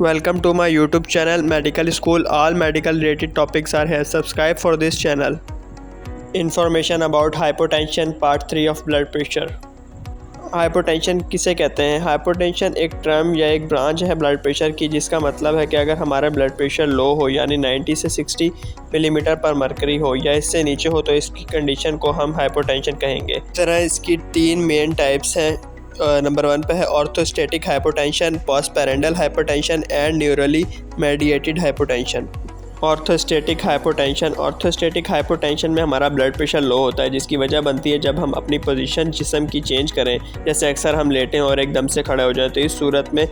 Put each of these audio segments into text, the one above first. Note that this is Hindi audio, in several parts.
Welcome to my YouTube channel Medical School. All medical related topics are here. Subscribe for this channel. Information about hypotension part 3 of blood pressure. Hypotension किसे कहते हैं? हाइपोटेंशन एक टर्म या एक ब्रांच है ब्लड प्रेशर की, जिसका मतलब है कि अगर हमारा ब्लड प्रेशर लो हो यानी 90 से 60 मिलीमीटर पर मरकरी हो या इससे नीचे हो तो इसकी कंडीशन को हम हाइपोटेंशन कहेंगे। इस तरह इसकी 3 मेन टाइप्स हैं। नंबर 1 पे है orthostatic hypotension, postprandial hypotension and neurally mediated hypotension. Orthostatic hypotension में हमारा ब्लड प्रेशर लो होता है, जिसकी वजह बनती है जब हम अपनी पोजीशन जिस्म की चेंज करें, जैसे अक्सर हम लेटें और एकदम से खड़े हो जाएं। तो इस सूरत में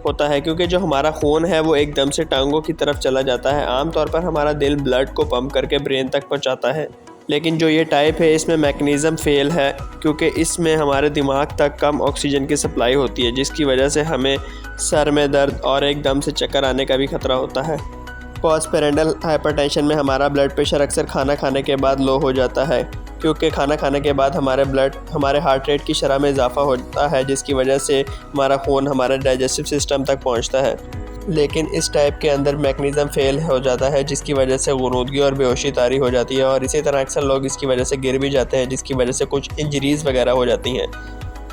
होता है क्योंकि जो हमारा खून है वो एकदम से टांगों की तरफ चला जाता है। आमतौर पर हमारा दिल ब्लड को पंप करके ब्रेन तक पहुंचाता है, लेकिन जो ये टाइप है इसमें मैकेनिज़्म फेल है क्योंकि इसमें हमारे दिमाग तक कम ऑक्सीजन की सप्लाई होती है, जिसकी वजह से हमें सर में दर्द और एकदम से चक्कर आने का भी खतरा होता है। पोस्टपेरेंटल हाइपरटेंशन में हमारा ब्लड प्रेशर अक्सर खाना खाने के बाद लो हो जाता है, क्योंकि खाना खाने के बाद हमारे हार्ट रेट की शरह में इजाफा होता है, जिसकी वजह से हमारा खून हमारे डाइजेस्टिव सिस्टम तक पहुंचता है। लेकिन इस टाइप के अंदर मैकेनिज़्म फेल हो जाता है, जिसकी वजह से गुनूदगी और बेहोशी तारी हो जाती है, और इसी तरह अक्सर लोग इसकी वजह से गिर भी जाते हैं, जिसकी वजह से कुछ इंजरीज़ वगैरह हो जाती हैं।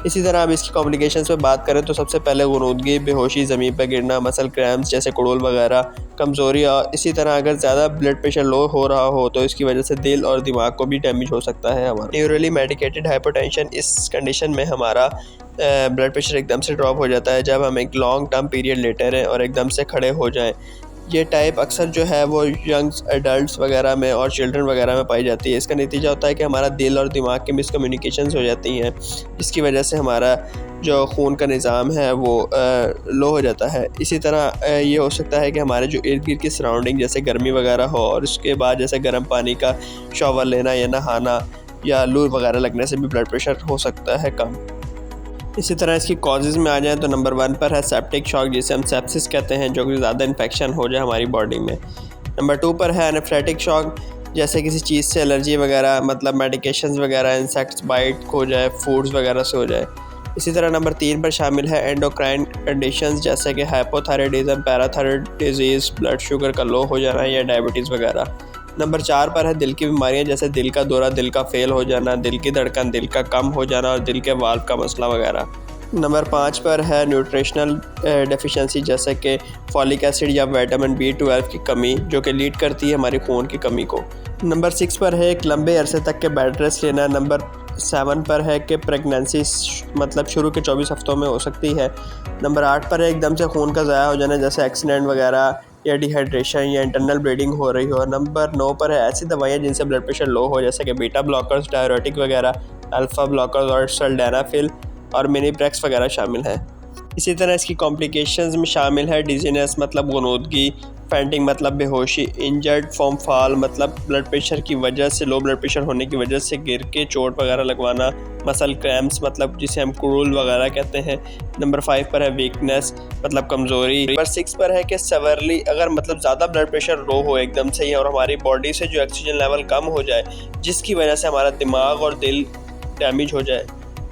इसी तरह अब इसकी कॉम्प्लिकेशंस पे बात करें तो सबसे पहले गुनूदगी, बेहोशी, ज़मीन पर गिरना, मसल क्रैम्प्स जैसे कुड़ुल वगैरह, कमज़ोरी, और इसी तरह अगर ज़्यादा ब्लड प्रेशर लो हो रहा हो तो इसकी वजह से दिल और दिमाग को भी डैमेज हो सकता है हमारा। न्यूरली मेडिकेटेड हाइपरटेंशन, इस कंडीशन में हमारा ब्लड प्रेशर एकदम से ड्रॉप हो जाता है जब हम एक लॉन्ग टर्म पीरियड लेटे रहें और एकदम से खड़े हो जाएं। ये टाइप अक्सर जो है वो यंग्स एडल्ट्स वगैरह में और चिल्ड्रन वगैरह में पाई जाती है। इसका नतीजा होता है कि हमारा दिल और दिमाग की मिसकम्युनिकेशंस हो जाती हैं, जिसकी वजह से हमारा जो खून का निज़ाम है वो लो हो जाता है। इसी तरह ये हो सकता है कि हमारे जो इर्द गिर्द की सराउंडिंग जैसे गर्मी वगैरह हो और उसके बाद जैसे गर्म पानी का शॉवर लेना या नहाना या लू वगैरह लगने से भी ब्लड प्रेशर हो सकता है कम। इसी तरह इसकी कॉजेज़ में आ जाएँ तो नंबर 1 पर है सेप्टिक शॉक, जिसे हम सेप्सिस कहते हैं, जो कि ज़्यादा इन्फेक्शन हो जाए हमारी बॉडी में। नंबर 2 पर है एनाफिलेक्टिक शॉक, जैसे किसी चीज़ से एलर्जी वगैरह, मतलब मेडिकेशंस वगैरह, इंसेक्ट्स बाइट हो जाए, फूड्स वगैरह से हो जाए। इसी तरह नंबर 3 पर शामिल है एंडोक्राइन कंडीशंस, जैसे कि hypothyroidism, parathyroid disease, blood sugar का लो हो जाना या डायबिटीज़ वगैरह। नंबर 4 पर है दिल की बीमारियां, जैसे दिल का दौरा, दिल का फेल हो जाना, दिल की धड़कन, दिल का कम हो जाना और दिल के वाल्व का मसला वगैरह। नंबर 5 पर है न्यूट्रिशनल डेफिशिएंसी, जैसे कि फॉलिक एसिड या विटामिन B12 की कमी, जो कि लीड करती है हमारी खून की कमी को। नंबर 6 पर है एक लंबे अरसे तक के बेड रेस्ट लेना। नंबर 7 पर है कि प्रेगनेंसी मतलब शुरू के 24 हफ्तों में हो सकती है। नंबर 8 पर है एकदम से खून का ज़ाया हो जाना, जैसे एक्सीडेंट वगैरह या डिहाइड्रेशन या इंटरनल ब्लीडिंग हो रही हो। नंबर 9 पर है ऐसी दवाइयाँ जिनसे ब्लड प्रेशर लो हो, जैसे कि बीटा ब्लॉकर्स, डायरेटिक वगैरह, अल्फ़ा ब्लॉकर्स और सल्डेनाफिल और मिनीप्रेक्स वगैरह शामिल हैं। इसी तरह इसकी कॉम्प्लिकेशंस में शामिल है डिजीनेस मतलब गुनूदगी, फैंटिंग मतलब बेहोशी, इंजर्ड फ्रॉम फॉल मतलब ब्लड प्रेशर की वजह से, लो ब्लड प्रेशर होने की वजह से गिर के चोट वगैरह लगवाना, मसल क्रैम्प्स मतलब जिसे हम कुड़ुल वगैरह कहते हैं। नंबर 5 पर है वीकनेस मतलब कमज़ोरी। नंबर 6 पर है कि सेवरली, अगर मतलब ज़्यादा ब्लड प्रेशर लो हो एकदम से ही और हमारी बॉडी से जो ऑक्सीजन लेवल कम हो जाए, जिसकी वजह से हमारा दिमाग और दिल डैमेज हो जाए,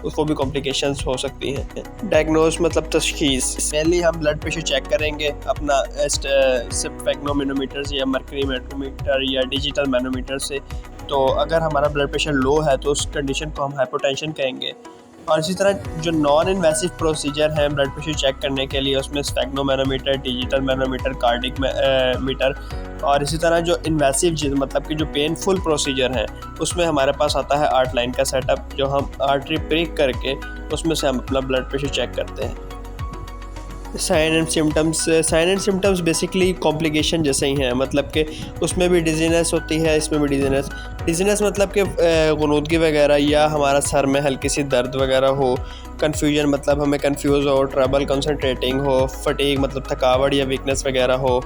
उसको भी कॉम्प्लिकेशंस हो सकती हैं। डायग्नोज मतलब तशखीस, पहले हम ब्लड प्रेशर चेक करेंगे अपना स्फेग्नोमेनोमीटर से या मर्करी मेट्रोमीटर या डिजिटल मैनोमीटर से। तो अगर हमारा ब्लड प्रेशर लो है तो उस कंडीशन को हम हाइपोटेंशन कहेंगे। और इसी तरह जो नॉन इन्वेसिव प्रोसीजर हैं ब्लड प्रेशर चेक करने के लिए, उसमें स्फेग्नोमेनोमीटर, डिजिटल मैनोमीटर, कार्डिक मीटर, और इसी तरह जो इन्वेसिव मतलब कि जो पेनफुल प्रोसीजर हैं उसमें हमारे पास आता है 8 लाइन का सेटअप, जो हम आर्टरी प्रिक करके उसमें से हम अपना ब्लड प्रेशर चेक करते हैं। Sign and symptoms basically complication जैसे ही हैं, मतलब कि उसमें भी डिजीनेस होती है, इसमें भी डिजीनेस मतलब कि गुनूदगी वगैरह या हमारा सर में हल्की सी दर्द वगैरह हो, कन्फ्यूजन मतलब हमें कंफ्यूज हो, ट्रबल कंसंट्रेटिंग हो, फटीग मतलब थकावट या वीकनेस वगैरह हो,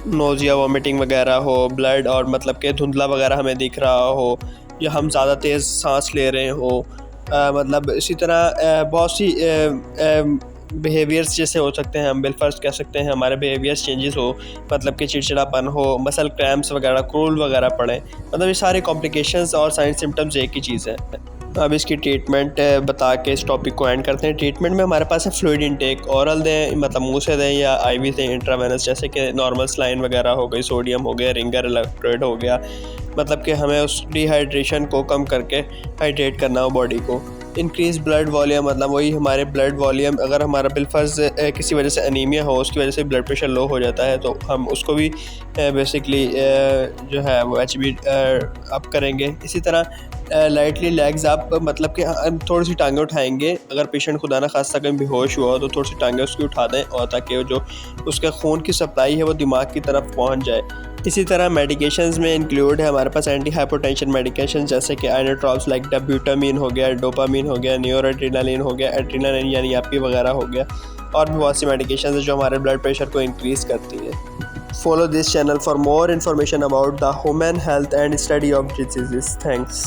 नोज़िया वॉमिटिंग वगैरह हो, ब्लड और मतलब कि धुंधला वगैरह हमें दिख रहा हो, या हम ज़्यादा तेज़ सांस ले रहे हो, मतलब इसी तरह बहुत सी बिहेवियर्स जैसे हो सकते हैं, हम बिलफर्ज कह सकते हैं हमारे बिहेवियर्स चेंजेस हो, मतलब कि चिड़चिड़ापन हो, मसल क्रैम्प्स वगैरह, क्रूल वगैरह पड़े, मतलब ये सारे कॉम्प्लिकेशंस और साइन सिम्टम्स एक ही चीज़ है। अब इसकी ट्रीटमेंट बता के इस टॉपिक को एंड करते हैं। ट्रीटमेंट में हमारे पास है फ्लूइड इनटेक, ओरल दें मतलब मुंह से दें या आईवी दें, इंट्रावेनस जैसे कि नॉर्मल सलाइन वगैरह हो गई, सोडियम हो गया, रिंगर इलेक्ट्रोड हो गया, मतलब कि हमें उस डिहाइड्रेशन को कम करके हाइड्रेट करना हो बॉडी को। इंक्रीज़ ब्लड वॉल्यूम मतलब वही हमारे ब्लड वॉल्यूम, अगर हमारा बिलफर्ज किसी वजह से अनीमिया हो, उसकी वजह से ब्लड प्रेशर लो हो जाता है तो हम उसको भी बेसिकली जो है वो HB अप करेंगे। इसी तरह लाइटली लेग्स अप मतलब कि थोड़ी सी टांगें उठाएंगे। अगर पेशेंट खुदा ना खास्ता कहीं बेहोश हुआ हो तो थोड़ी सी टांगें उसकी उठा दें और ताकि जो उसके खून की सप्लाई है वो दिमाग की तरफ पहुंच जाए। इसी तरह मेडिकेशंस में इंक्लूड है हमारे पास एंटी हाइपोटेंशन मेडिकेशन जैसे कि आइनोट्रॉप्स लाइक डब्यूटामीन हो गया, डोपामीन हो गया, न्यूरोएड्रेनालिन हो गया, एड्रेनालिन यानी एपी वगैरह हो गया, और भी बहुत सी मेडिकेशन है जो हमारे ब्लड प्रेशर को इंक्रीज़ करती है। Follow this channel for more information about the human health and study of diseases. Thanks.